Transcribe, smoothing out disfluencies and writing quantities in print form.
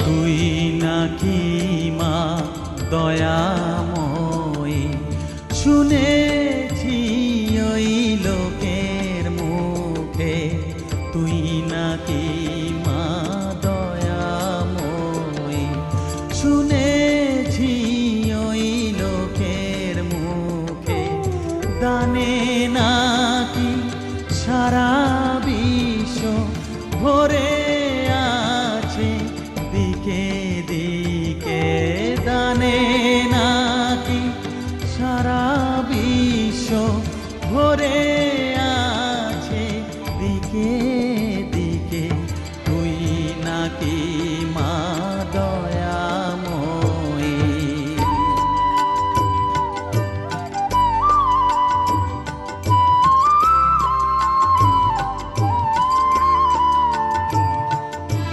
তুই নাকি মা দয়াময়ী, শুনেছি ওই লোকের মুখে তুই নাকি মা দয়াময়ী, শুনেছি ওই লোকের মুখে দানে নাকি সারা বিশ্ব ভরে আছে দিকে দিকে, দানে নাকি সারা বিশ্ব ভরে আছে দিকে দিকে, তুই নাকি